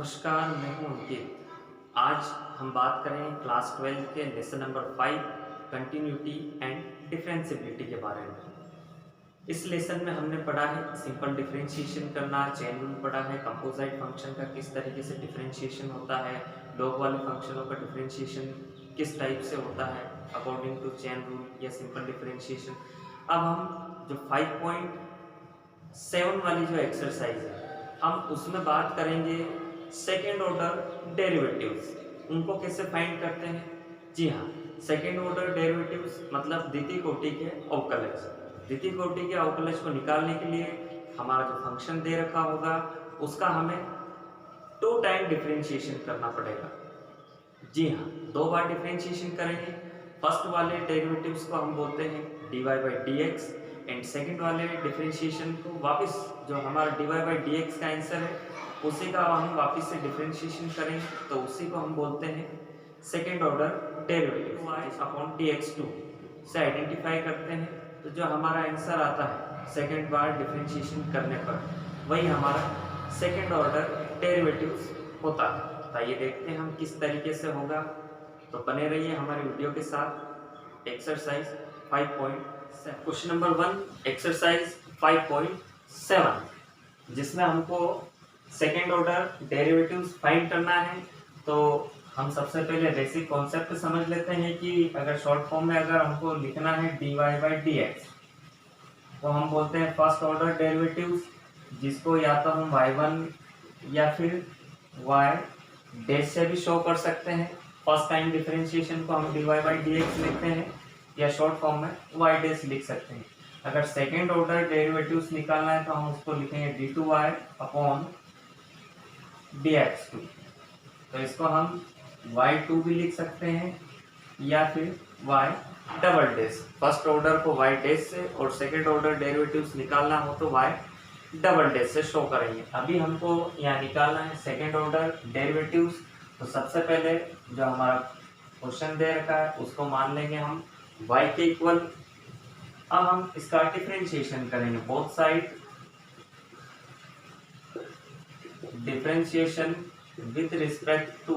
नमस्कार, मैं हूं अंकित। आज हम बात करें क्लास 12 के lesson number 5 continuity and differentiability के बारे में। इस लेसन में हमने पढ़ा है सिंपल डिफरेंशिएशन करना, चेन रूल पढ़ा है, कंपोजिट फंक्शन का किस तरीके से डिफरेंशिएशन होता है, लॉग वाले फंक्शनों का डिफरेंशिएशन किस टाइप से होता है अकॉर्डिंग टू चेन रूल या सिंपल डिफरेंशिएशन। अब हम जो 5.7 वाली जो एक्सरसाइज है हम उसमें बात करेंगे सेकेंड ऑर्डर डेरिवेटिव्स। उनको कैसे फाइंड करते हैं? जी हाँ, सेकेंड ऑर्डर डेरिवेटिव्स मतलब द्वितीय कोटि के अवकलज। द्वितीय कोटि के अवकलज को निकालने के लिए हमारा जो फंक्शन दे रखा होगा उसका हमें 2 टाइम डिफरेंशिएशन करना पड़ेगा। जी हाँ, 2 बार डिफरेंशिएशन करेंगे। फर्स्ट वाले डेरिवेटिव्स को हम बोलते हैं dy by D x and second वाले डिफरेंशिएशन को वापस जो हमारा dy बाई डी एक्स का आंसर है उसी का हम वापस से डिफरेंशिएशन करेंगे तो उसी को हम बोलते हैं second order derivative y upon dx2 से आइडेंटिफाई करते हैं। तो जो हमारा आंसर आता है सेकेंड बार डिफरेंशिएशन करने पर वही हमारा सेकेंड ऑर्डर डेरिवेटिव्स होता है। आइए देखते हैं हम किस तरीके से होगा। तो बने रहिए हमारे वीडियो के साथ। एक्सरसाइज 5.7 क्वेश्चन नंबर 1 एक्सरसाइज 5.7 जिसमें हमको सेकेंड ऑर्डर डेरिवेटिव्स फाइंड करना है। तो हम सबसे पहले बेसिक कॉन्सेप्ट समझ लेते हैं कि अगर शॉर्ट फॉर्म में अगर हमको लिखना है dy बाई डी एक्स तो हम बोलते हैं फर्स्ट ऑर्डर डेरिवेटिव्स, जिसको या तो हम y1 या फिर y डैश से भी शो कर सकते हैं। फर्स्ट टाइम डिफरेंशिएशन को हम dy बाई डी एक्स लिखते हैं या शॉर्ट फॉर्म में y डैश लिख सकते हैं। अगर सेकेंड ऑर्डर डेरिवेटिव्स निकालना है तो हम उसको लिखेंगे d2y अपॉन dx2। तो इसको हम y2 भी लिख सकते हैं या फिर y double dash. First order को y डैश से और सेकेंड ऑर्डर डेरिवेटिव्स निकालना हो तो y डबल डैश से शो करेंगे। अभी हमको यहाँ निकालना है सेकेंड ऑर्डर डेरिवेटिव्स। तो सबसे पहले जो हमारा क्वेश्चन दे रखा है उसको मान लेंगे हम y के इक्वल। अब हम इसका डिफरेंशिएशन करेंगे both side, differentiation with respect to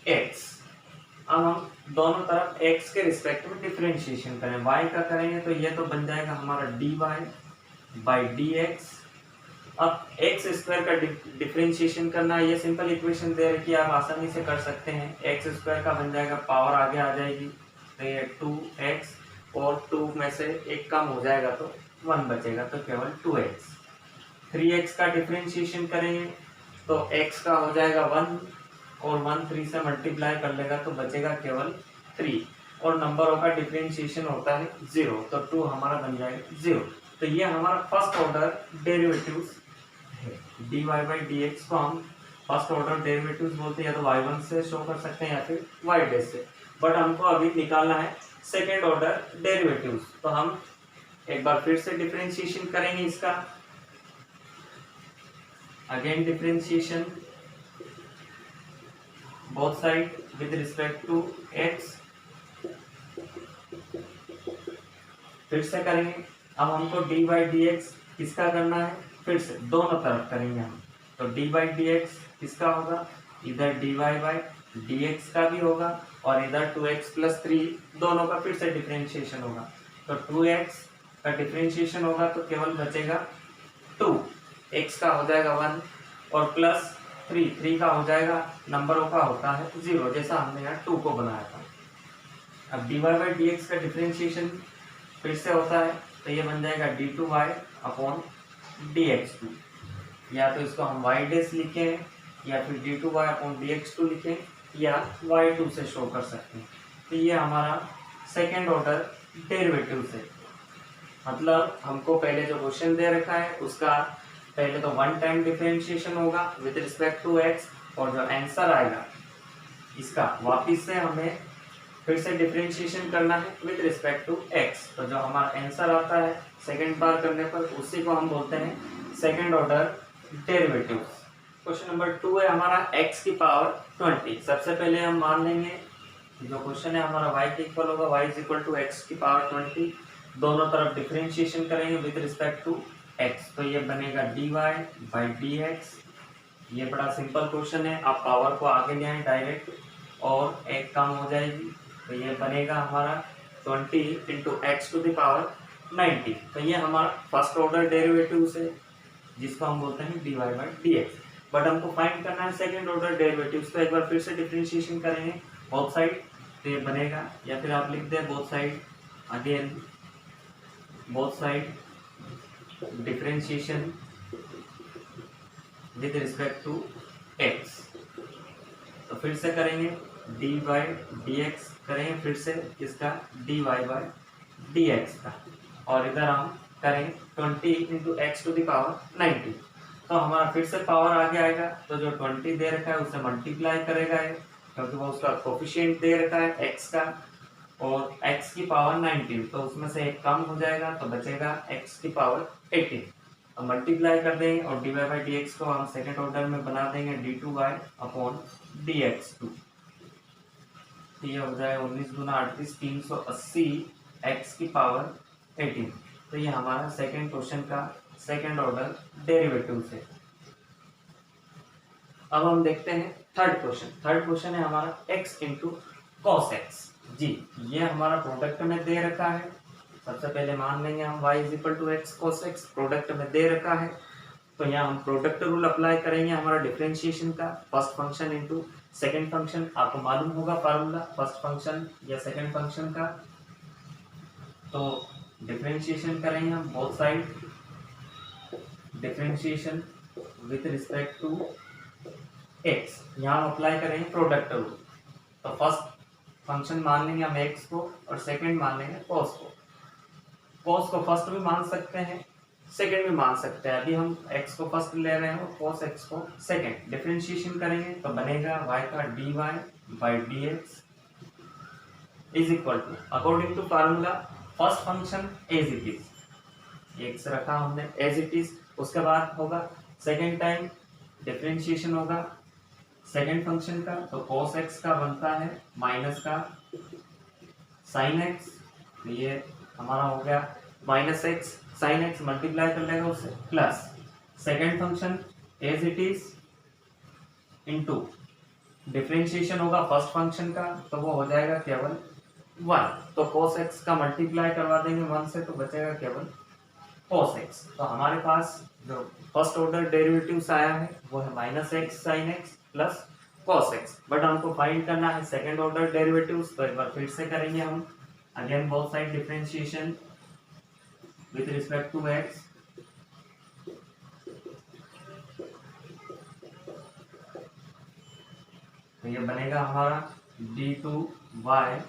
x। अब हम दोनों तरफ x के रिस्पेक्ट में डिफरेंशिएशन करें। y का करेंगे तो ये तो बन जाएगा हमारा dy बाई डी एक्स। अब एक्स स्क्वायर का डिफरेंशिएशन करना है, ये सिंपल इक्वेशन दे रखी है, आप आसानी से कर सकते हैं। एक्स स्क्वायर का बन जाएगा, पावर आगे आ जाएगी तो ये 2x और 2 में से एक कम हो जाएगा तो 1 बचेगा तो केवल 2x। 3x का डिफरेंशिएशन करेंगे तो x का हो जाएगा 1 और 1 3 से मल्टीप्लाई कर लेगा तो बचेगा केवल 3 और नंबरों का डिफरेंशिएशन होता है 0 तो 2 हमारा बन जाएगा 0। तो ये हमारा फर्स्ट ऑर्डर डेरिवेटिव्स है। dy बाई डी एक्स को हम फर्स्ट ऑर्डर डेरिवेटिव्स बोलते हैं, या तो y1 से शो कर सकते हैं या फिर y डैश से। बट हमको अभी निकालना है सेकेंड ऑर्डर डेरिवेटिव्स। तो हम एक बार फिर से डिफरेंशिएशन करेंगे इसका। Again differentiation both side with respect to x। फिर से करेंगे। अब हमको dy बाई डी एक्स किसका करना है, फिर से दोनों तरफ करेंगे हम। तो dy बाई डी एक्स किसका होगा, इधर dy बाई डी एक्स का भी होगा और इधर 2x प्लस 3 दोनों का फिर से डिफरेंशिएशन होगा। तो 2x का डिफरेंशिएशन होगा तो केवल बचेगा 2, x का हो जाएगा 1 और प्लस 3 का हो जाएगा, नंबरों का होता है 0 जैसा हमने यहाँ 2 को बनाया था। अब dy बाई डी एक्स का डिफरेंशिएशन फिर से होता है तो ये बन जाएगा d2y अपॉन dx2। या तो इसको हम y डैश लिखें या फिर d2y अपॉन dx2 लिखें या y2 से शो कर सकते हैं। तो ये हमारा सेकेंड ऑर्डर डेरिवेटिव है। मतलब हमको पहले जो क्वेश्चन दे रखा है उसका पहले तो 1 टाइम डिफरेंशिएशन होगा विद रिस्पेक्ट टू x और जो आंसर आएगा इसका वापिस से हमें फिर से डिफरेंशिएशन करना है विद रिस्पेक्ट टू x। तो जो हमारा आंसर आता है सेकेंड बार करने पर उसी को हम बोलते हैं second order derivatives. Question number 2 है हमारा x की पावर 20। सबसे पहले हम मान लेंगे जो क्वेश्चन है हमारा y के इक्वल होगा, y is equal to x की पावर 20। दोनों तरफ डिफरेंशिएशन करेंगे विद रिस्पेक्ट टू x। तो ये बनेगा dy बाई डी एक्स ये बड़ा सिंपल क्वेश्चन है, आप पावर को आगे ले आए डायरेक्ट और एक कम हो जाएगी, तो ये बनेगा हमारा 20 into x to the power 90। तो ये हमारा फर्स्ट ऑर्डर डेरिवेटिव है जिसको हम बोलते हैं dy by D x. But हमको फाइंड करना है सेकेंड ऑर्डर डेरिवेटिव, तो एक बार फिर से डिफ्रेंशिएशन करेंगे बोथ साइड, तो ये बनेगा, या फिर आप लिख दें both side, again both side differentiation with respect to x। तो फिर से करेंगे डी बाई डी एक्स, करेंगे फिर से इसका d y by D x का, और इधर हम करेंगे 20 into x to the power 90। तो हमारा फिर से पावर आगे आएगा, तो जो 20 दे रखा है उसे मल्टीप्लाई करेगा ये, क्योंकि वो उसका कोफिशिएंट दे रखा है x का, और x की पावर 19, तो उसमें से एक कम हो जाएगा तो बचेगा x की पावर 18। अब मल्टीप्लाई कर देंगे और d y by D x को हम सेकेंड ऑर्डर में बना देंगे d two y upon d x two. ये हो जाएगा 19 गुना 38 380 x की पावर 18। तो ये हमारा सेकेंड क्वेश्चन का सेकेंड ऑर्डर डेरिवेटिव से। अब हम देखते हैं थर्ड क्वेश्चन। थर्ड क्वेश्चन है हमारा x इंटू कॉस एक्स। जी, ये हमारा प्रोडक्ट में दे रखा है। सबसे पहले मान लेंगे हम y is equal to x cos x, product में दे रखा है, तो यहाँ हम प्रोडक्ट रूल अप्लाई करेंगे हमारा डिफरेंशिएशन का, first function into second function. आपको मालूम होगा फार्मूला फर्स्ट फंक्शन या सेकेंड फंक्शन का। तो डिफरेंशिएशन करेंगे हम both side, differentiation with respect to x, यहाँ हम अप्लाई करेंगे प्रोडक्ट रूल। तो फर्स्ट फंक्शन मान लेंगे हम x को और सेकेंड मान लेंगे cos को। cos को फर्स्ट भी मान सकते हैं, सेकेंड भी मान सकते हैं। अभी हम x को फर्स्ट ले रहे हैं और cos x को सेकेंड। डिफरेंशिएशन करेंगे तो बनेगा y का dy by D x is equal to, according to formula first function as it is, x रखा हमने एज इट इज। उसके बाद होगा सेकेंड टाइम डिफरेंशिएशन होगा सेकेंड फंक्शन का, तो cos x का बनता है माइनस का sin x, ये हमारा हो गया minus x, sine x multiply कर लेगा उससे plus second function as it is into differentiation होगा फर्स्ट फंक्शन का, तो वो हो जाएगा केवल 1। तो cos x का मल्टीप्लाई करवा देंगे 1 से, तो बचेगा केवल cos x। तो हमारे पास जो फर्स्ट ऑर्डर डेरिवेटिव्स आया है वो है minus x sine x plus cos x। But हमको फाइंड करना है सेकेंड ऑर्डर डेरिवेटिव्स, तो एक बार फिर से करेंगे हम again both side differentiation with respect to x। तो ये बनेगा हमारा d2y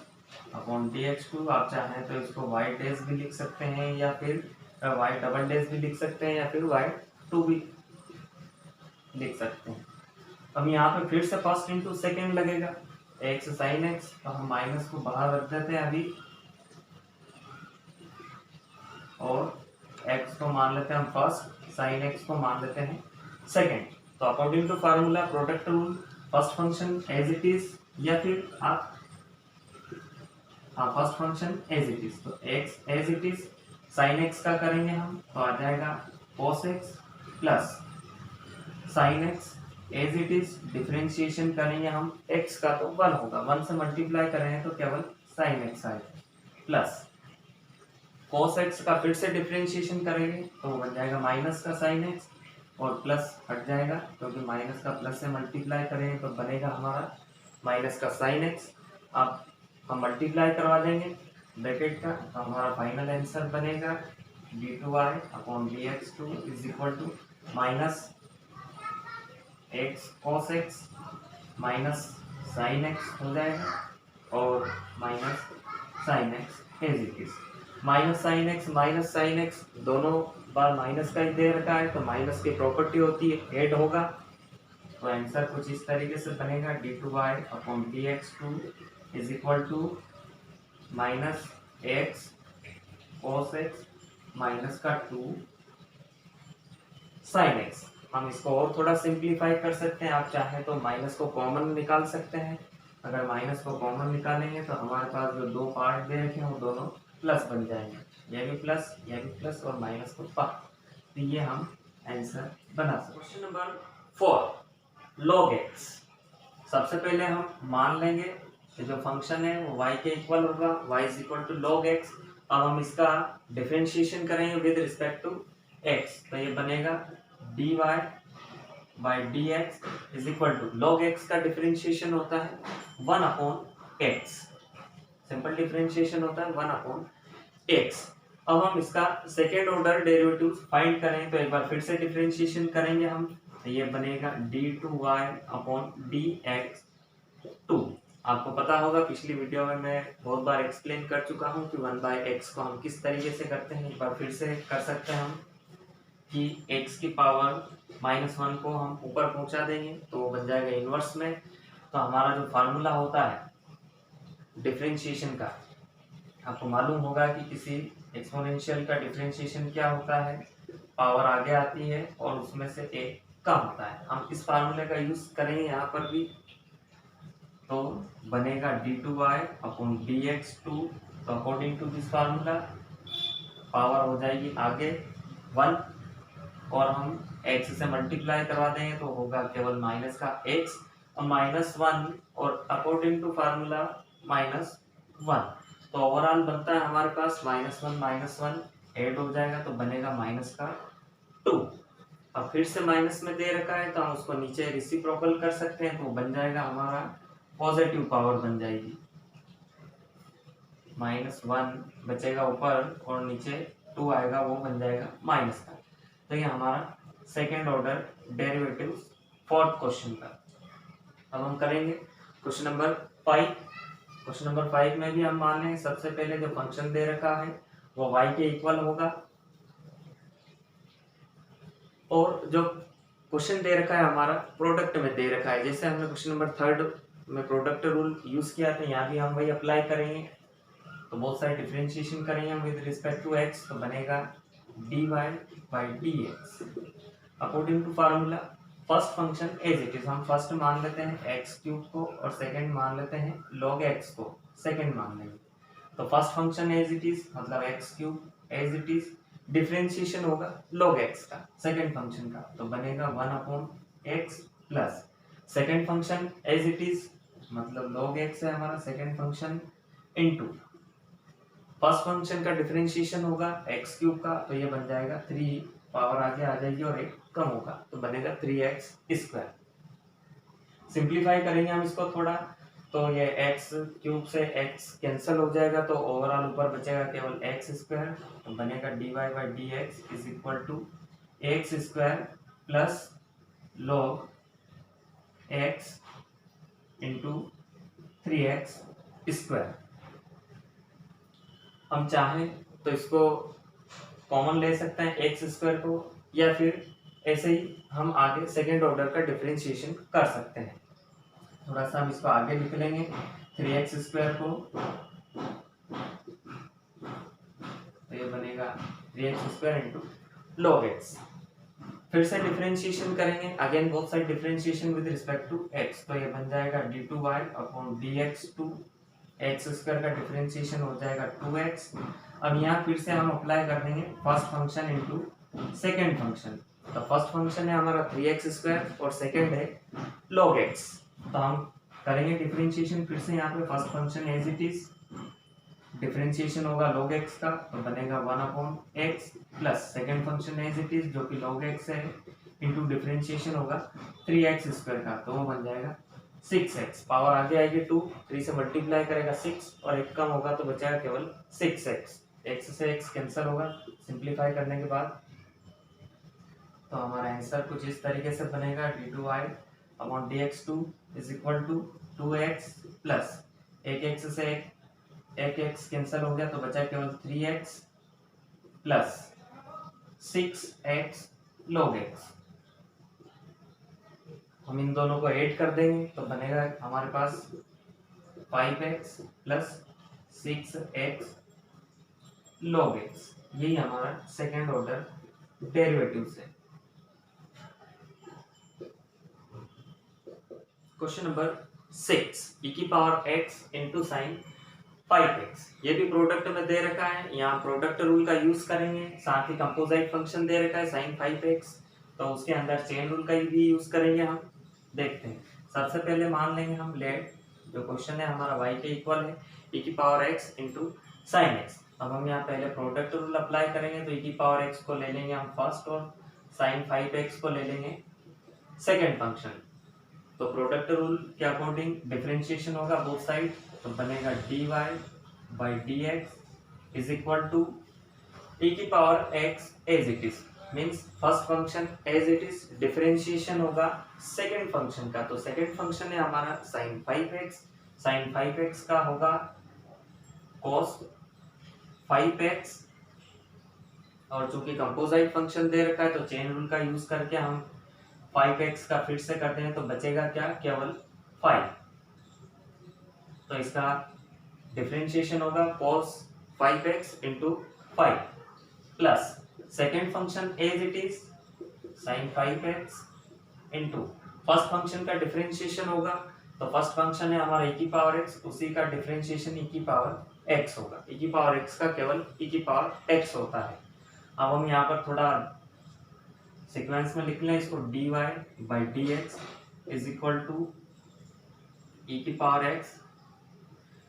अपॉन dx2। आप चाहें तो इसको y डैश भी लिख सकते हैं, या फिर y डबल डैश भी लिख सकते हैं, या फिर y2 भी लिख सकते हैं। अब यहाँ पे फिर से फर्स्ट इंटू सेकेंड लगेगा, x साइन x, तो हम माइनस को बाहर रख देते हैं अभी, और x को मान लेते हैं हम फर्स्ट, साइन x को मान लेते हैं सेकेंड। तो according to formula product rule first function as it is, या फिर आप first function as it is, तो x as it is sine x का करेंगे हम, तो आ जाएगा cos x plus sine x as it is. Differentiation करेंगे हम x का, तो 1 होगा, 1 से मल्टीप्लाई करेंगे तो केवल साइन x आएगा प्लस cos x का फिर से डिफरेंशिएशन करेंगे तो वो बन जाएगा माइनस का साइन x, और प्लस हट जाएगा क्योंकि माइनस का प्लस से मल्टीप्लाई करेंगे तो बनेगा हमारा माइनस का साइन x। अब हम मल्टीप्लाई करवा देंगे ब्रैकेट का, तो हमारा फाइनल आंसर बनेगा d2y upon dx2 is equal to minus x cos x minus sine x हो जाएगा, और minus sine x as it is. Minus sine x दोनों बार माइनस का ही दे रखा है, तो माइनस की प्रॉपर्टी होती है ऐड होगा, तो आंसर कुछ इस तरीके से बनेगा d2y upon dx2 is equal to minus x cos x minus का 2 साइन x। हम इसको और थोड़ा सिंप्लीफाई कर सकते हैं, आप चाहें तो माइनस को कॉमन निकाल सकते हैं। अगर माइनस को कॉमन निकालेंगे तो हमारे पास जो दो पार्ट दे रखे हैं वो दोनों प्लस बन जाएंगे, ये भी प्लस और माइनस को पार, तो ये हम आंसर बना सकते हैं। Question number 4, log x। सबसे पहले हम मान लेंगे कि जो फंक्शन है वो y के इक्वल होगा, y is equal to log x। अब हम इसका डिफरेंशिएशन करेंगे विद रिस्पेक्ट टू x, तो ये बनेगा dy by D x is equal to log x का डिफरेंशिएशन होता है 1/x, सिंपल डिफरेंशिएशन होता है 1/x। अब हम इसका सेकेंड ऑर्डर डेरिवेटिव फाइंड करें, तो एक बार फिर से डिफरेंशिएशन करेंगे हम, तो ये बनेगा d2y/dx2। आपको पता होगा पिछली वीडियो में मैं बहुत बार एक्सप्लेन कर चुका हूँ कि 1/x को हम किस तरीके से करते हैं। एक बार फिर से कर सकते हैं हम कि x की पावर -1 को हम ऊपर पहुंचा देंगे तो वो बन जाएगा इनवर्स में। तो हमारा जो फार्मूला होता है डिफरेंशिएशन का, आपको मालूम होगा कि किसी एक्सपोनेंशियल का डिफरेंशिएशन क्या होता है, पावर आगे आती है और उसमें से एक कम होता है। हम इस फार्मूले का यूज करेंगे यहाँ पर भी, तो बनेगा d2y/dx2। तो according to this formula power हो जाएगी आगे 1 और हम x से मल्टीप्लाई करवा देंगे तो होगा केवल माइनस का x और -1 और अकॉर्डिंग टू फार्मूला -1। तो ओवरऑल बनता है हमारे पास -1 ऐड हो जाएगा तो बनेगा -2। अब फिर से माइनस में दे रखा है तो हम उसको नीचे रेसिप्रोकल कर सकते हैं, तो बन जाएगा हमारा पॉजिटिव पावर बन जाएगी, -1 बचेगा ऊपर और नीचे 2 आएगा, वो बन जाएगा माइनस का। तो ये हमारा second order derivative fourth question का। अब हम करेंगे क्वेश्चन नंबर 5। क्वेश्चन नंबर 5 में भी हम मान लें सबसे पहले जो फंक्शन दे रखा है वो y के इक्वल होगा, और जो क्वेश्चन दे रखा है हमारा प्रोडक्ट में दे रखा है। जैसे हमने क्वेश्चन नंबर 3 में प्रोडक्ट रूल यूज किया था, यहाँ भी हम वही अप्लाई करेंगे। तो बहुत सारे डिफरेंशिएशन करेंगे हम विद रिस्पेक्ट टू x, तो बनेगा dy/dx according to formula first function as it is. हम फर्स्ट मान लेते हैं x³ को और सेकंड मान लेते हैं log x को, सेकंड मान लेंगे। तो first function as it is मतलब x³ as it is, differentiation होगा log x का सेकंड फंक्शन का, तो बनेगा 1/x plus second function as it is मतलब log x है हमारा second function into first function का डिफरेंशिएशन होगा x³ का, तो ये बन जाएगा 3 पावर आगे आ जाएगी और एक कम होगा तो बनेगा 3x²। सिंप्लीफाई करेंगे हम इसको थोड़ा, तो ये x³ से x कैंसिल हो जाएगा तो ओवरऑल ऊपर बचेगा केवल x², तो बनेगा dy/dx is equal to x² plus log x into 3x²। हम चाहें तो इसको कॉमन ले सकते हैं x² को, या फिर ऐसे ही हम आगे सेकेंड ऑर्डर का डिफरेंशिएशन कर सकते हैं। थोड़ा सा हम इसको आगे लिख लेंगे 3x² को, तो ये बनेगा 3x² इंटू log x। फिर से डिफरेंशिएशन करेंगे, अगेन बहुत सारे differentiation with respect to x, तो ये बन जाएगा d2y/dx2। x² का डिफरेंशिएशन हो जाएगा 2x। अब यहाँ फिर से हम अप्लाई कर देंगे first function into second function. तो फर्स्ट फंक्शन है हमारा 3x² और सेकेंड है log x। तो हम करेंगे डिफरेंशिएशन फिर से, यहाँ पे first function as it is, differentiation होगा log x का, तो बनेगा 1/x plus second function as it is जो कि log x है इंटू डिफरेंशिएशन होगा 3x² का, तो वो बन जाएगा 6x। पावर आगे आएगी 2, 3 से मल्टीप्लाई करेगा 6 और एक कम होगा तो बचेगा केवल 6x। x से x कैंसिल होगा सिंप्लीफाई करने के बाद, तो हमारा आंसर कुछ इस तरीके से बनेगा d2y/dx2 is equal to 2x plus एक x से एक x कैंसिल हो गया तो बचा केवल 3x plus 6x log x। हम इन दोनों को ऐड कर देंगे तो बनेगा हमारे पास 5x plus 6x log x। यही हमारा सेकेंड ऑर्डर डेरिवेटिव है। क्वेश्चन नंबर 6 e की power x into sine 5x। ये भी प्रोडक्ट में दे रखा है, यहाँ प्रोडक्ट रूल का यूज करेंगे, साथ ही कंपोजिट फंक्शन दे रखा है sin 5x, तो उसके अंदर चेन रूल का भी यूज करेंगे हम। देखते हैं। सबसे पहले मान लेंगे हम लेट जो क्वेश्चन है हमारा y के इक्वल है e की power x into sine x. अब हम यहाँ पहले प्रोडक्ट रूल अप्लाई करेंगे तो e की पावर x को ले लेंगे हम फर्स्ट और साइन 5x को ले लेंगे सेकेंड फंक्शन। तो प्रोडक्ट रूल के अकॉर्डिंग डिफरेंशिएशन होगा बोथ साइड, तो बनेगा dy by dx is equal to e की power x as it is, means first function as it is, differentiation होगा सेकेंड फंक्शन का। तो सेकेंड फंक्शन है हमारा साइन 5x, साइन 5x का होगा cos 5x, और चूंकि कंपोजिट फंक्शन दे रखा है तो चेन रूल का यूज करके हम 5x का फिर से करते हैं तो बचेगा क्या, केवल 5। तो इसका डिफरेंशिएशन होगा cos 5x into 5 plus second function as it is sin 5x into first function का डिफरेंशिएशन होगा। तो फर्स्ट फंक्शन है हमारा e की पावर x, उसी का डिफरेंशिएशन e की पावर x होगा। e की पावर x का केवल e की पावर x होता है। अब हम यहाँ पर थोड़ा सीक्वेंस में लिख लें इसको, dy by dx is equal to e की पावर x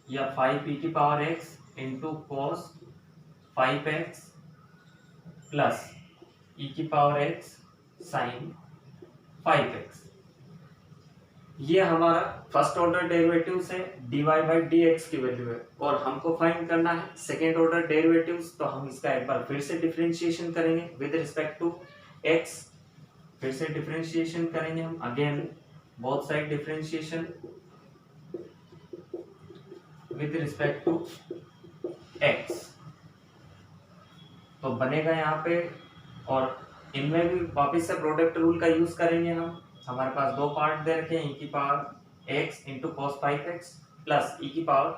या 5e की power x into cos 5x plus e की पावर x साइन 5x। ये हमारा फर्स्ट ऑर्डर डेरिवेटिव से dy बाई dx की वैल्यू है और हमको फाइंड करना है सेकेंड ऑर्डर डेरिवेटिव्स। तो हम इसका एक बार फिर से डिफरेंशिएशन करेंगे विद रिस्पेक्ट टू x, फिर से डिफरेंशिएशन करेंगे हम again both side differentiation with respect to x। तो बनेगा यहाँ पे, और इनमें भी वापस से प्रोडक्ट रूल का यूज करेंगे हम। हमारे पास दो पार्ट दे रखे हैं, e की power x into cos 5x plus e की पावर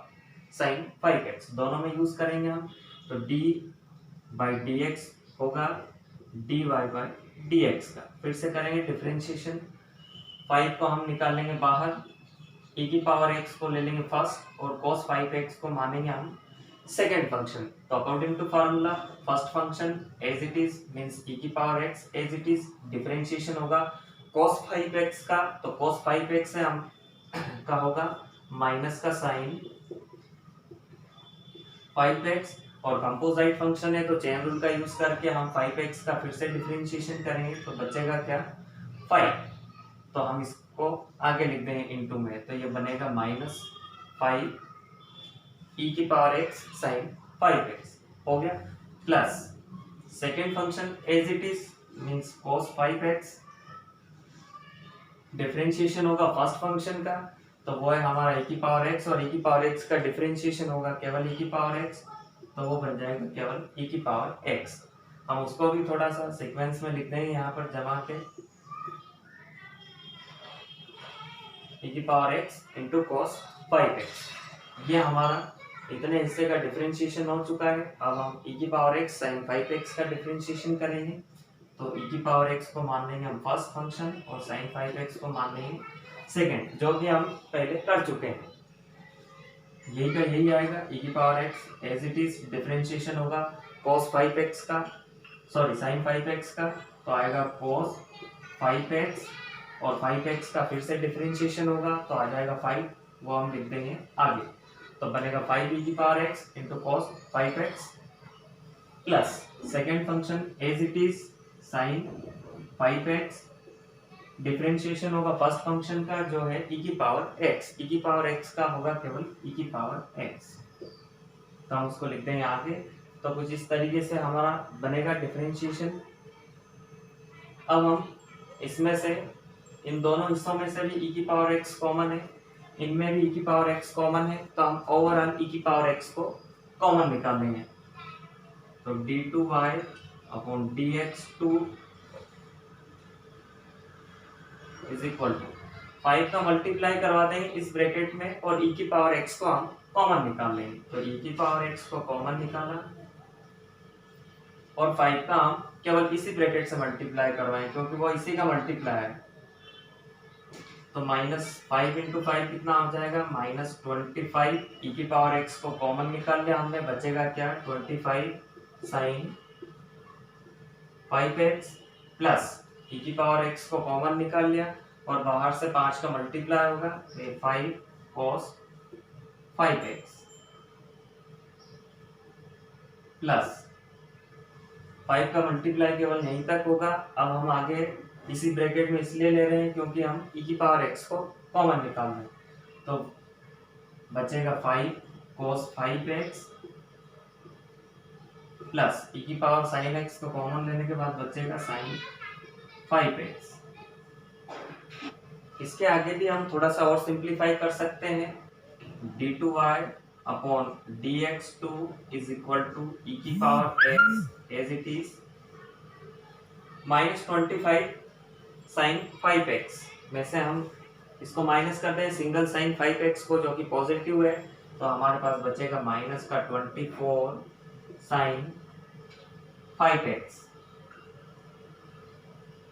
साइन 5x, दोनों में यूज करेंगे हम। तो d बाई dx होगा dy बाई dx का, फिर से करेंगे डिफरेंशिएशन। 5 को हम निकालेंगे बाहर, e की पावर x को ले लेंगे फर्स्ट और cos 5x को मानेंगे हम सेकेंड फंक्शन। तो according to formula first function as it is means e की power x as it is, differentiation होगा cos 5x का। तो cos 5x से हम का होगा माइनस का साइन 5x, और कंपोजिट फंक्शन है तो चेन रूल का यूज करके हम 5x का फिर से डिफरेंशिएशन करेंगे तो बचेगा क्या, 5। तो हम इसको आगे लिख देंगे इनटू में, तो ये बनेगा माइनस 5 e की पावर x साइन 5x हो गया, plus second function as it is means cos 5x, differentiation होगा फर्स्ट फंक्शन का तो वो है हमारा e की पावर x, और e की पावर x का डिफरेंशिएशन होगा केवल e की पावर x, तो वो बन जाएगा केवल e की पावर x। हम उसको भी थोड़ा सा सीक्वेंस में लिख देंगे यहाँ पर जमा के, e की power x into cos 5x। ये हमारा इतने हिस्से का डिफरेंशिएशन हो चुका है। अब हम e की पावर x साइन 5x का डिफरेंशिएशन करेंगे। तो e की पावर x को मान लेंगे हम फर्स्ट फंक्शन और साइन 5x को मान लेंगे सेकेंड, जो कि हम पहले कर चुके हैं। यही का यही आएगा, e की power x as it is, differentiation होगा cos 5x का, सॉरी साइन 5x का, तो आएगा cos 5x, और 5x का फिर से डिफरेंशिएशन होगा तो आ जाएगा 5, वो हम लिख देंगे आगे। तो बनेगा 5e की power x into cos 5x plus second function as it is sine 5x, differentiation होगा फर्स्ट फंक्शन का जो है e की पावर x, e की पावर x का होगा केवल e की पावर x, तो हम उसको लिख देंगे आगे। तो कुछ इस तरीके से हमारा बनेगा डिफरेंशिएशन। अब हम इसमें से इन दोनों हिस्सों में से भी e की पावर x कॉमन है, इनमें भी e की पावर x कॉमन है, तो हम ओवरऑल e की पावर x को कॉमन निकालेंगे। तो d2y upon dx2 is equal to 5 का मल्टीप्लाई करवा देंगे इस ब्रैकेट में और e की पावर x को हम कॉमन निकाल लेंगे। तो e की पावर x को कॉमन निकाला और 5 का हम केवल इसी ब्रैकेट से मल्टीप्लाई करवाएं क्योंकि वो इसी का मल्टीप्लाई है। तो -5 इंटू 5 कितना आ जाएगा, -25। e की पावर x को कॉमन निकाल लिया हमने, बचेगा क्या 25 साइन 5x प्लस e की पावर x को कॉमन निकाल लिया और बाहर से 5 का मल्टीप्लाई होगा, ये 5 cos 5x प्लस 5 का मल्टीप्लाई केवल यहीं तक होगा। अब हम आगे इसी ब्रैकेट में इसलिए ले रहे हैं क्योंकि हम e की पावर x को कॉमन निकाल रहे हैं, तो बचेगा 5 cos 5x प्लस e की पावर sin x को कॉमन लेने के बाद बचेगा sin 5x। इसके आगे भी हम थोड़ा सा और सिंप्लीफाई कर सकते हैं, d2y upon dx2 is equal to e की power x as it is minus 25 sin 5x में से हम इसको माइनस कर दें सिंगल sin 5x को जो कि पॉजिटिव है, तो हमारे पास बचेगा माइनस का 24 sin 5x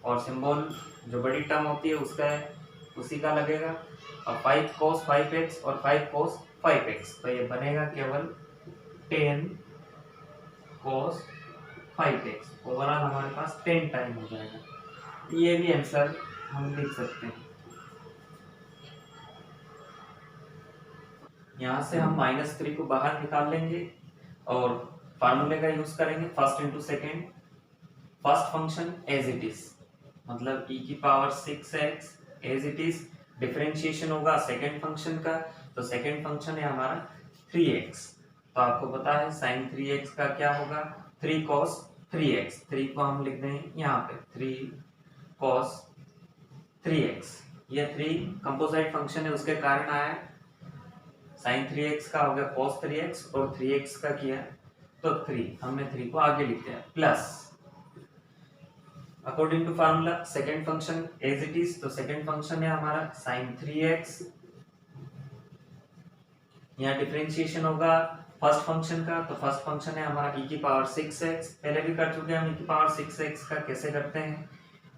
और सिंबल जो बड़ी टर्म होती है उसका उसी का लगेगा। और 5 cos 5x और 5 cos 5x, तो ये बनेगा केवल 10 cos 5x। ओवरऑल हमारे पास 10 टाइम हो जाएगा। ये भी आंसर हम लिख सकते हैं। यहाँ से हम -3 को बाहर निकाल लेंगे और फार्मूले का यूज करेंगे, first into second, first function as it is, मतलब e की power 6x as it is, differentiation होगा सेकेंड फंक्शन का, तो सेकेंड फंक्शन है हमारा 3x, तो आपको पता है sin 3x का क्या होगा, 3 cos 3x, 3 को हम लिख दें यहाँ पे 3 cos 3x, ये 3 कंपोजिट फंक्शन है उसके कारण आया है। sin 3x का हो गया cos 3x और 3x का किया तो 3, हमने 3 को आगे लिख दिया, plus according to formula second function as it is, तो सेकेंड फंक्शन है हमारा sin 3x, यहाँ डिफरेंशिएशन होगा फर्स्ट फंक्शन का, तो फर्स्ट फंक्शन है हमारा e की पावर 6x, पहले भी कर चुके हैं हम e की पावर 6x का, कैसे करते हैं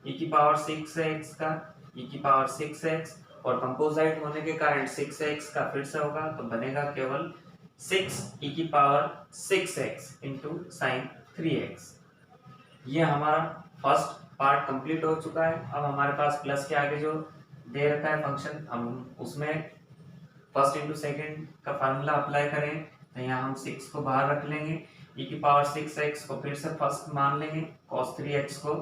e की पावर 6x का e की पावर 6x और कंपोजिट होने के कारण 6x का फिर से होगा, तो बनेगा केवल 6 e की power 6x into sin 3x। ये हमारा फर्स्ट पार्ट कंप्लीट हो चुका है। अब हमारे पास प्लस के आगे जो दे रखा है फंक्शन, हम उसमें फर्स्ट इंटू सेकेंड का फार्मूला अप्लाई करें, तो यहाँ हम 6 को बाहर रख लेंगे, e की पावर 6x को फिर से फर्स्ट मान लेंगे, cos 3x को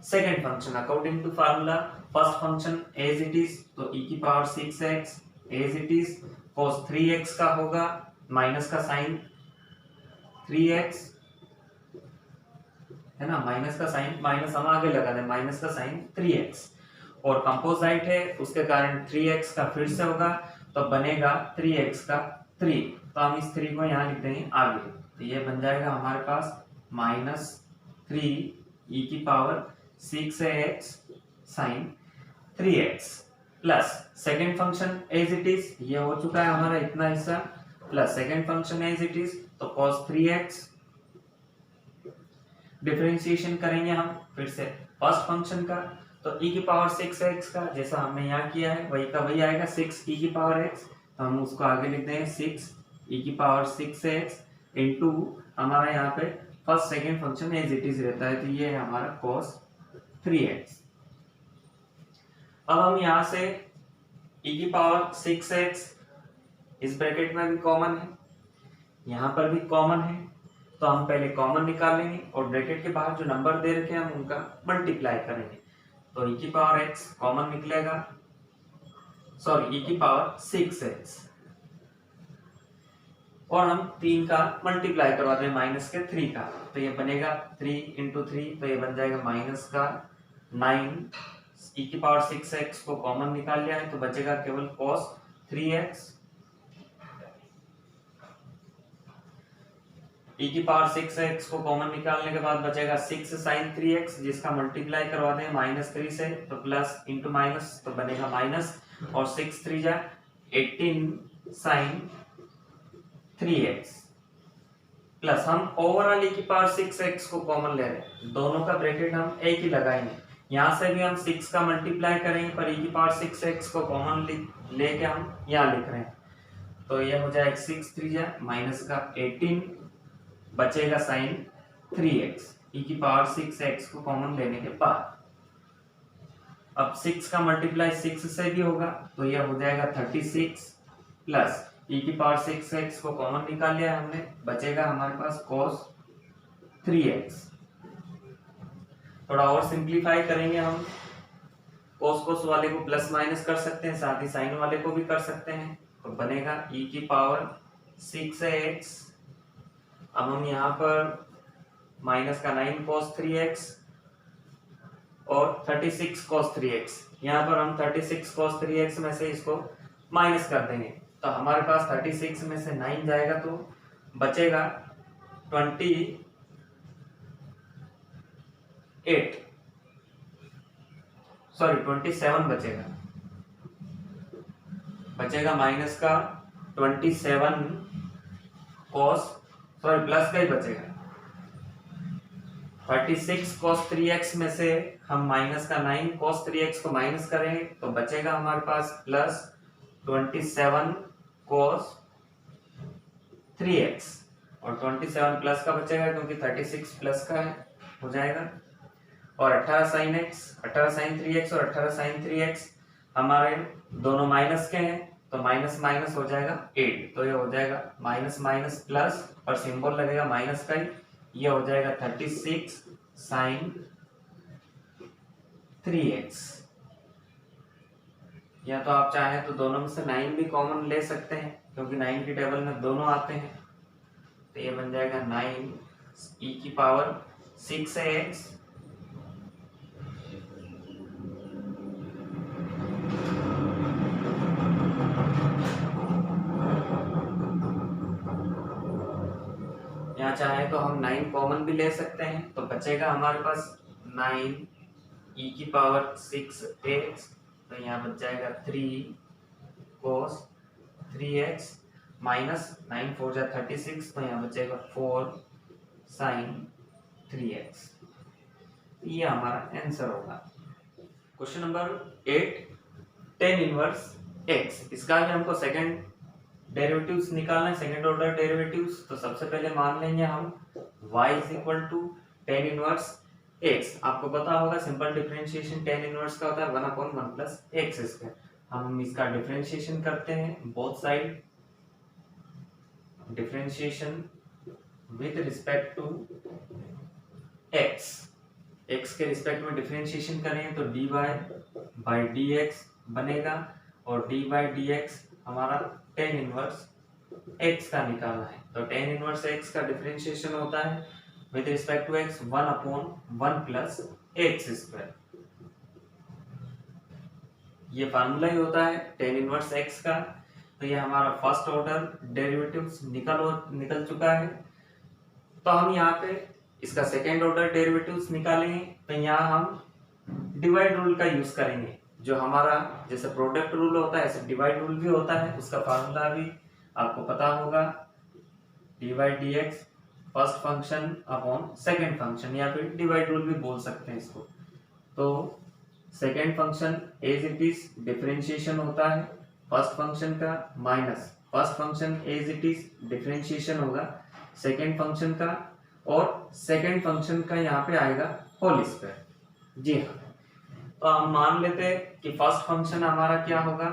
second function according to formula first function as it is, तो e की power 6x as it is, cos 3x का होगा माइनस का sin 3x है ना, माइनस का साइन, माइनस हम आगे लगा दें, माइनस का साइन 3x और कंपोजिट है उसके कारण 3x का फिर से होगा, तो बनेगा 3x का 3, तो हम इस 3 को यहाँ लिख देंगे आगे, तो ये बन जाएगा हमारे पास -3 e की power 6x sin 3x plus second function as it is, ये हो चुका है हमारा इतना हिस्सा, plus second function as it is, तो cos 3x डिफरेंशिएशन करेंगे हम फिर से फर्स्ट फंक्शन का, तो e की पावर 6x का जैसा हमने यहाँ किया है वही का वही आएगा 6 e की पावर x, तो हम उसको आगे लिख देंगे 6 e की पावर 6x इंटू हमारा यहाँ पे first second function as it is रहता है, तो ये है हमारा cos 3x। अब हम यहाँ से e की पावर 6x इस ब्रैकेट में भी कॉमन है, यहाँ पर भी कॉमन है, तो हम पहले कॉमन निकालेंगे और ब्रैकेट के बाहर जो नंबर दे रखे हैं हम उनका मल्टीप्लाई करेंगे, तो e की पावर x कॉमन निकलेगा, सॉरी e की पावर 6x और हम 3 का मल्टीप्लाई करवाते हैं माइनस के 3 का, तो ये बनेगा 3 इंटू 3, तो ये बन जाएगा माइनस का 9, e की पावर 6x को कॉमन निकाल लिया है तो बचेगा केवल cos 3x, e की पावर 6x को कॉमन निकालने के बाद बचेगा 6 sin 3x जिसका मल्टीप्लाई करवा दें -3 से, तो प्लस इंटू माइनस, तो बनेगा माइनस और 6 3 जा 18 sin 3x प्लस हम ओवरऑल e की पावर 6x को कॉमन ले रहे हैं, दोनों का ब्रैकेट हम एक ही लगाएंगे, यहाँ से भी हम 6 का मल्टीप्लाई करेंगे पर e की पावर 6x को कॉमन लेके हम यहाँ लिख रहे हैं, तो ये हो जाएगा 6 3 जा माइनस का 18 बचेगा sin 3x e की पावर 6x को कॉमन लेने के बाद। अब 6 का मल्टीप्लाई 6 से भी होगा तो यह हो जाएगा 36 प्लस e की पावर 6x को कॉमन निकाल लिया हमने, बचेगा हमारे पास cos 3x। थोड़ा और सिंप्लीफाई करेंगे हम, cos वाले को प्लस माइनस कर सकते हैं, साथ ही साइन वाले को भी कर सकते हैं, तो बनेगा e की पावर 6x। अब हम यहाँ पर माइनस का 9 cos 3x और 36 cos 3x, यहाँ पर हम 36 cos 3x में से इसको माइनस कर देंगे तो हमारे पास 36 में से 9 जाएगा तो बचेगा 28, सॉरी 27 बचेगा माइनस का 27 cos, सॉरी प्लस का ही बचेगा। 36 cos 3x में से हम माइनस का 9 cos 3x को माइनस करेंगे तो बचेगा हमारे पास प्लस 27 cos 3x, और 27 प्लस का बचेगा क्योंकि 36 प्लस का है, हो जाएगा। और 18 sin x, 18 sin 3x और 18 sin 3x हमारे दोनों माइनस के हैं तो माइनस माइनस हो जाएगा 8, तो ये हो जाएगा माइनस माइनस प्लस और सिंबल लगेगा माइनस का ही, ये हो जाएगा 36 sin 3x। या तो आप चाहें तो दोनों में से 9 भी कॉमन ले सकते हैं क्योंकि 9 की टेबल में दोनों आते हैं, तो ये बन जाएगा 9 e की पावर 6x यहाँ चाहे तो हम 9 कॉमन भी ले सकते हैं तो बचेगा हमारे पास 9 e की पावर 6x, तो यहाँ बच जाएगा 3 cos 3x माइनस 9 4 जा 36, तो यहाँ बचेगा 4 sin 3x। ये हमारा आंसर होगा। Question number 8, tan inverse x, इसका भी हमको सेकंड डेरिवेटिव्स निकालना है, सेकंड ऑर्डर डेरिवेटिव्स। तो सबसे पहले मान लेंगे हम y is equal to tan inverse x। आपको पता होगा सिंपल डिफरेंशिएशन tan इनवर्स का होता है 1/1 प्लस x स्क्वायर। हम इसका डिफरेंशिएशन करते हैं, both side differentiation with respect to x, x के रिस्पेक्ट में डिफरेंशिएशन करेंगे तो dy बाई dx बनेगा, और dy बाई dx हमारा tan इनवर्स x का निकालना है। तो tan इनवर्स x का डिफरेंशिएशन होता है with respect to x 1/1 plus x square. ये फार्मूला ही होता है tan इनवर्स x का। तो ये हमारा फर्स्ट ऑर्डर डेरिवेटिव्स निकल चुका है। तो हम यहाँ पे इसका सेकेंड ऑर्डर डेरिवेटिव्स निकालेंगे, तो यहाँ हम डिवाइड रूल का यूज करेंगे। जो हमारा जैसे प्रोडक्ट रूल होता है ऐसे डिवाइड रूल भी होता है, उसका फार्मूला भी आपको पता होगा, dy dx first function upon second function, या फिर डिवाइड रूल भी बोल सकते हैं इसको। तो second function as it is differentiation होता है फर्स्ट फंक्शन का, minus first function as it is differentiation होगा सेकेंड फंक्शन का, और सेकेंड फंक्शन का यहाँ पे आएगा होल स्क्वायर। जी हाँ, तो हम मान लेते हैं कि फर्स्ट फंक्शन हमारा क्या होगा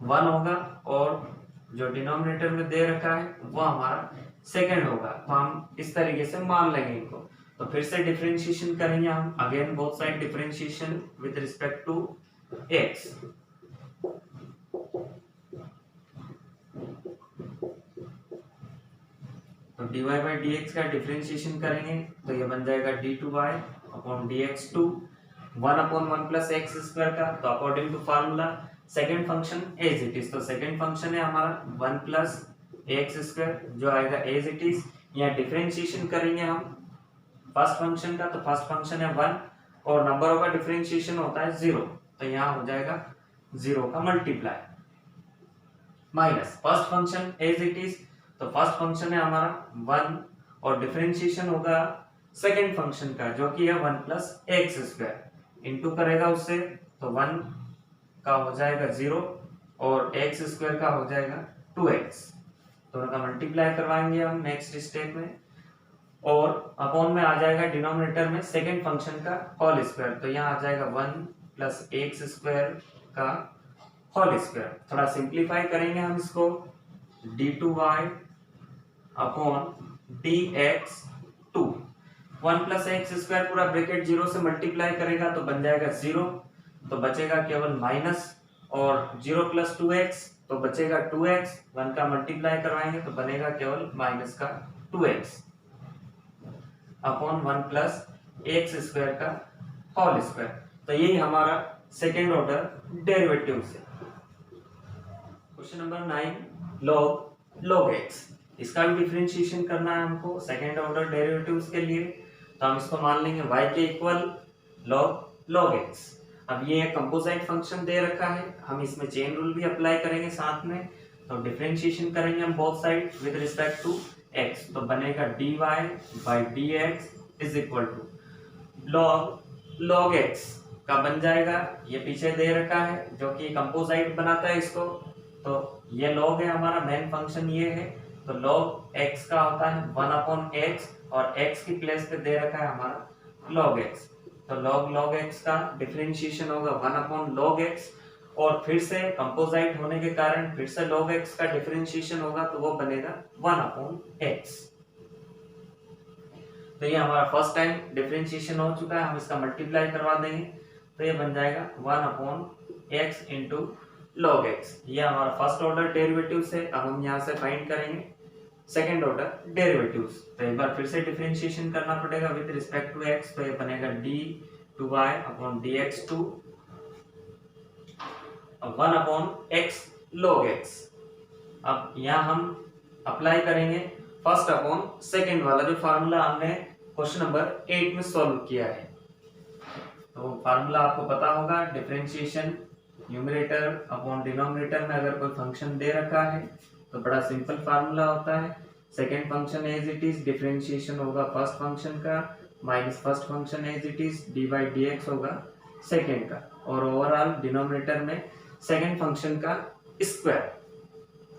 1 होगा, और जो डिनोमिनेटर में दे रखा है वो हमारा सेकेंड होगा। तो हम इस तरीके से मान लेंगे इनको। तो फिर से डिफरेंशिएशन करेंगे हम, again both side differentiation with respect to x। तो dy बाई dx का डिफरेंशिएशन करेंगे तो ये बन जाएगा d2y upon dx2 1/1 plus x square का। तो according to formula second function as it is, तो सेकेंड फंक्शन है हमारा 1 प्लस एक्स स्क्वायर जो आएगा एज इट इज। यहाँ डिफरेंशिएशन करेंगे हम फर्स्ट फंक्शन का, तो फर्स्ट फंक्शन है 1 और नंबरों का डिफरेंशिएशन होता है 0, तो यहाँ हो जाएगा 0 का multiply minus first function as it is. तो फर्स्ट फंक्शन है हमारा 1 और डिफरेंशिएशन होगा सेकेंड फंक्शन का जो कि है 1 प्लस एक्स स्क्वायर, इंटू करेगा उससे तो 1 का हो जाएगा 0 और एक्स स्क्वायर का हो जाएगा 2x। दोनों का मल्टीप्लाई करवाएंगे हम नेक्स्ट स्टेप में, और अपॉन में आ जाएगा डिनोमिनेटर में सेकेंड फंक्शन का होल स्क्वायर, तो यहाँ आ जाएगा 1 प्लस एक्स स्क्वायर का होल स्क्वायर। थोड़ा सिंप्लीफाई करेंगे हम इसको, d2y upon dx2, 1 plus x square पूरा ब्रैकेट 0 से मल्टीप्लाई करेगा तो बन जाएगा 0, तो बचेगा केवल माइनस, और 0 प्लस 2x तो बचेगा 2x, 1 का मल्टीप्लाई करवाएंगे तो बनेगा केवल माइनस का 2x upon 1 plus x square का होल स्क्वायर। तो यही हमारा सेकेंड ऑर्डर डेरिवेटिव से। क्वेश्चन नंबर 9, log x, इसका भी डिफरेंशिएशन करना है हमको सेकेंड ऑर्डर डेरिवेटिव्स के लिए। तो हम इसको मान लेंगे y के इक्वल log x। अब ये कंपोजिट फंक्शन दे रखा है, हम इसमें चेन रूल भी अप्लाई करेंगे साथ में। तो डिफरेंशिएशन करेंगे हम both side with respect to x, तो बनेगा dy by dx is equal to log x का बन जाएगा, ये पीछे दे रखा है जो कि कंपोजिट बनाता है इसको। तो ये log है हमारा मेन फंक्शन ये है, तो log x का होता है 1 अपॉन x, और x की प्लेस पे दे रखा है हमारा log x। तो log x का डिफरेंशिएशन होगा 1 अपॉन log x, और फिर से कंपोजिट होने के कारण फिर से log x का डिफरेंशिएशन होगा, तो वो बनेगा 1 अपॉन x। तो ये हमारा फर्स्ट टाइम डिफरेंशिएशन हो चुका है, हम इसका मल्टीप्लाई करवा देंगे तो ये बन जाएगा 1 upon x into log x। ये हमारा फर्स्ट ऑर्डर डेरिवेटिव्स है। अब हम यहाँ से फाइंड करेंगे सेकेंड ऑर्डर डेरिवेटिव्स। तो एक बार फिर से डिफरेंशिएशन करना पड़ेगा विद रिस्पेक्ट टू x, तो ये बनेगा d2y upon dx2 1 upon x log x। अब यहाँ हम अप्लाई करेंगे फर्स्ट अपॉन सेकेंड वाला जो फार्मूला हमने क्वेश्चन नंबर 8 में सॉल्व किया है। तो फार्मूला आपको पता होगा, डिफरेंशिएशन न्यूमरेटर अपॉन डिनोमिनेटर में अगर कोई फंक्शन दे रखा है तो बड़ा सिंपल फार्मूला होता है, second function as it is, differentiation होगा फर्स्ट फंक्शन का minus first function as it is, D by D X होगा सेकेंड का, और ओवरऑल डिनोमिनेटर में सेकेंड फंक्शन का स्क्वायर।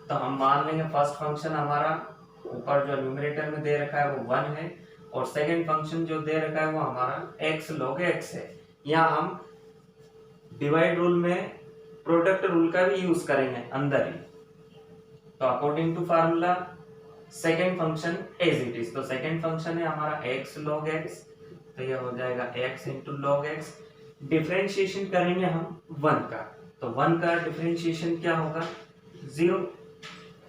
तो हम मान लेंगे फर्स्ट फंक्शन हमारा ऊपर जो न्यूमरेटर में दे रखा है वो 1 है, और सेकेंड फंक्शन जो दे रखा है वो हमारा x log x है। यहाँ हम डिवाइड रूल में प्रोडक्ट रूल का भी यूज करेंगे अंदर ही। तो according to formula second function as it is, तो सेकेंड फंक्शन है हमारा x log x, तो ये हो जाएगा x into log x। Differentiation करेंगे हम 1 का, तो 1 का डिफरेंशिएशन क्या होगा 0,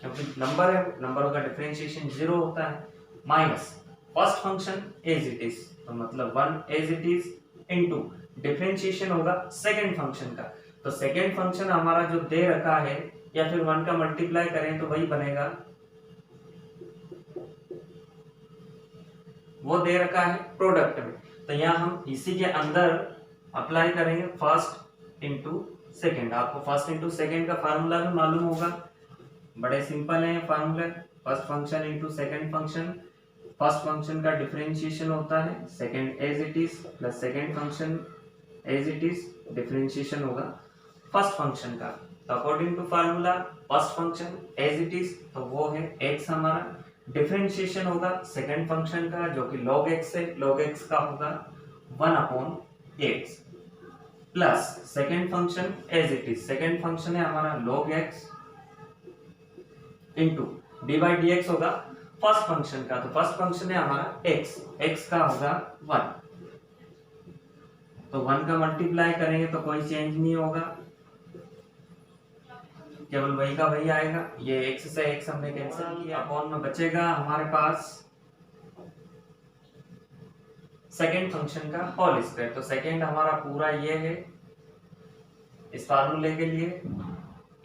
क्योंकि नंबर है, नंबरों का डिफरेंशिएशन 0 होता है, minus first function as it is, तो मतलब 1 as it is into differentiation होगा सेकेंड फंक्शन का। तो सेकेंड फंक्शन हमारा जो दे रखा है, या फिर 1 का मल्टीप्लाई करें तो वही बनेगा, वो दे रखा है प्रोडक्ट में। तो यहाँ हम इसी के अंदर अप्लाई करेंगे फर्स्ट इंटू सेकेंड। आपको फर्स्ट इंटू सेकेंड का फार्मूला भी मालूम होगा, बड़े सिंपल है formula, first function into second function. First function का डिफरेंशिएशन होता है second as it is plus second function as it is, differentiation होगा फर्स्ट फंक्शन का। तो according to formula first function as it is, तो वो है x हमारा, डिफरेंशिएशन होगा सेकेंड फंक्शन का जो कि log x है, log x का होगा 1 upon x, plus second function as it is, second function है हमारा log x into D by D X होगा फर्स्ट फंक्शन का, तो फर्स्ट फंक्शन है हमारा x का होगा 1, तो 1 का मल्टीप्लाई करेंगे तो कोई चेंज नहीं होगा, केवल वही का वही आएगा। ये x से x हमने कैंसिल किया, अपॉन में बचेगा हमारे पास सेकेंड फंक्शन का होल स्क्वायर। तो सेकेंड हमारा पूरा ये है इस फार्मूले के लिए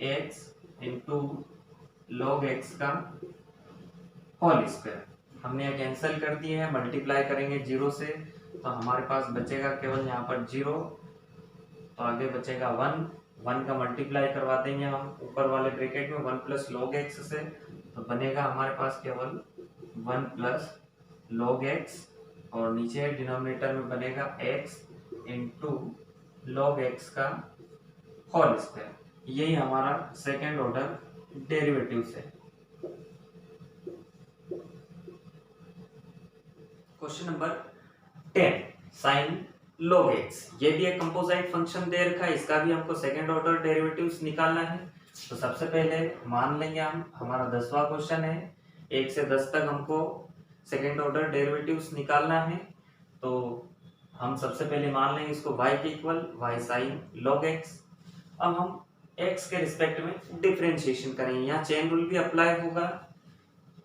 x इंटू log x का होल स्क्वायर। हमने ये कैंसिल कर दिए हैं, मल्टीप्लाई करेंगे 0 से तो हमारे पास बचेगा केवल यहाँ पर 0, तो आगे बचेगा 1 का मल्टीप्लाई करवा देंगे हम ऊपर वाले ब्रैकेट में 1 प्लस log x से, तो बनेगा हमारे पास केवल 1 प्लस log x, और नीचे डिनोमिनेटर में बनेगा x इंटू log x का होल स्क्वायर। यही हमारा सेकेंड ऑर्डर डेरिवेटिव है। Question number 10, sine log x। ये भी एक कंपोजिट फंक्शन दे रखा है, इसका भी हमको सेकंड ऑर्डर डेरिवेटिव्स निकालना है। तो सबसे पहले मान लेंगे हम, हमारा 10वां क्वेश्चन है, 1 से 10 तक हमको सेकंड ऑर्डर डेरिवेटिव्स निकालना है। तो हम सबसे पहले मान लेंगे इसको y के equal y sine log x। अब हम x के रिस्पेक्ट में डिफरेंशिएशन करेंगे, यहाँ चेन रूल भी अप्लाई होगा।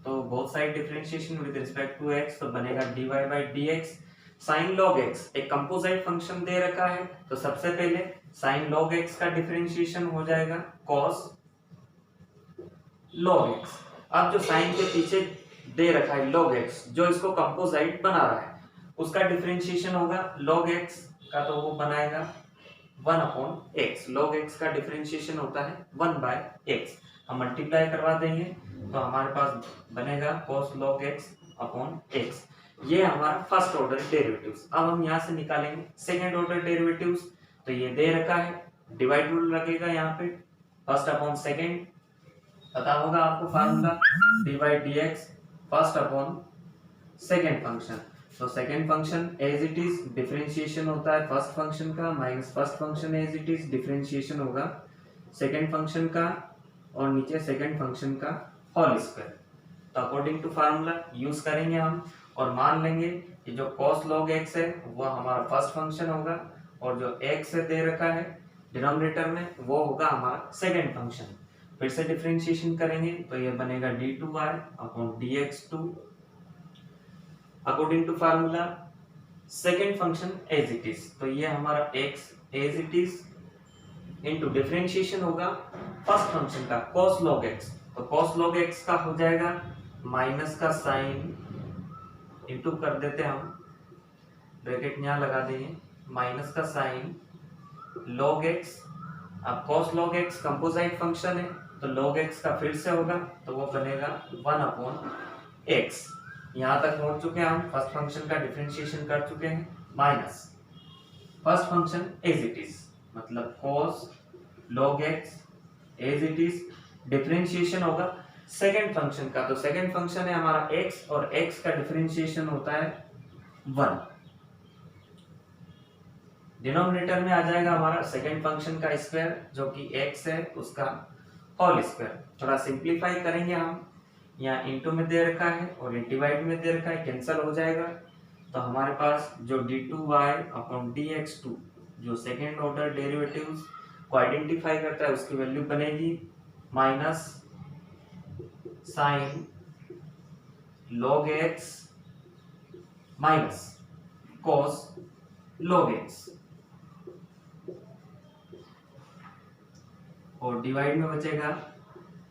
तो both side differentiation with respect to x, तो बनेगा dy by dx sine log x। एक कंपोजिट फंक्शन दे रखा है, तो सबसे पहले साइन log x का डिफरेंशिएशन हो जाएगा cos log x। अब जो साइन के पीछे दे रखा है log x, जो इसको कंपोजिट बना रहा है, उसका डिफरेंशिएशन होगा log x का, तो वो बनाएगा 1 अपॉन x। log x का डिफरेंशिएशन होता है 1 बाय x। हम मल्टीप्लाई करवा देंगे तो हमारे पास बनेगा cos log x upon x। ये हमारा फर्स्ट ऑर्डर डेरिवेटिव्स। अब हम यहाँ से निकालेंगे सेकेंड ऑर्डर डेरिवेटिव्स। तो ये दे रखा है, डिवाइड रूल लगेगा यहाँ पे, फर्स्ट अपॉन सेकेंड, पता होगा आपको formula dy by dx first upon second function. तो second function as it is differentiation होता है फर्स्ट फंक्शन का, minus first function as it is differentiation होगा सेकेंड फंक्शन का, और नीचे सेकेंड फंक्शन का होल स्क्वायर। तो अकॉर्डिंग टू फार्मूला यूज करेंगे हम, और मान लेंगे कि जो cos log x है वो हमारा फर्स्ट फंक्शन होगा, और जो x से दे रखा है डिनोमिनेटर में वो होगा हमारा सेकेंड फंक्शन। फिर से डिफरेंशिएशन करेंगे तो ये बनेगा d2y upon dx2 according to formula second function as it is. तो ये हमारा x as it is into differentiation होगा फर्स्ट फंक्शन का cos log x। तो cos log x का हो जाएगा माइनस का साइन इनटू कर देते हम, ब्रैकेट यहाँ लगा देंगे, माइनस का साइन log x। अब cos log x composite function है, तो log x का फिर से होगा, तो वो बनेगा 1 अपॉन x। यहाँ तक पहुंच चुके हैं हम, फर्स्ट फंक्शन का डिफरेंशिएशन कर चुके हैं, minus first function as it is, मतलब cos log x as it is, differentiation होगा सेकेंड फंक्शन का। तो सेकेंड फंक्शन है हमारा x, और x का डिफरेंशिएशन होता है 1। डिनोमिनेटर में आ जाएगा हमारा सेकेंड फंक्शन का स्क्वायर, जो कि x है उसका होल स्क्वायर। थोड़ा सिंप्लीफाई करेंगे हम, यहाँ इनटू में दे रखा है और ये डिवाइड में दे रखा है, कैंसिल हो जाएगा। तो हमारे पास जो d2y अपॉन dx2 जो सेकेंड ऑर्डर डेरिवेटिव्स को आइडेंटिफाई करता है उसकी वैल्यू बनेगी minus sine log x minus cos log x, और डिवाइड में बचेगा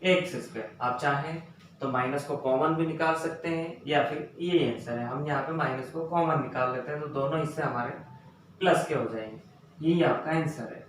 x स्क्वायर। आप चाहें तो माइनस को कॉमन भी निकाल सकते हैं, या फिर ये आंसर है, हम यहाँ पे माइनस को कॉमन निकाल लेते हैं, तो दोनों हिस्से हमारे प्लस के हो जाएंगे। यही आपका आंसर है।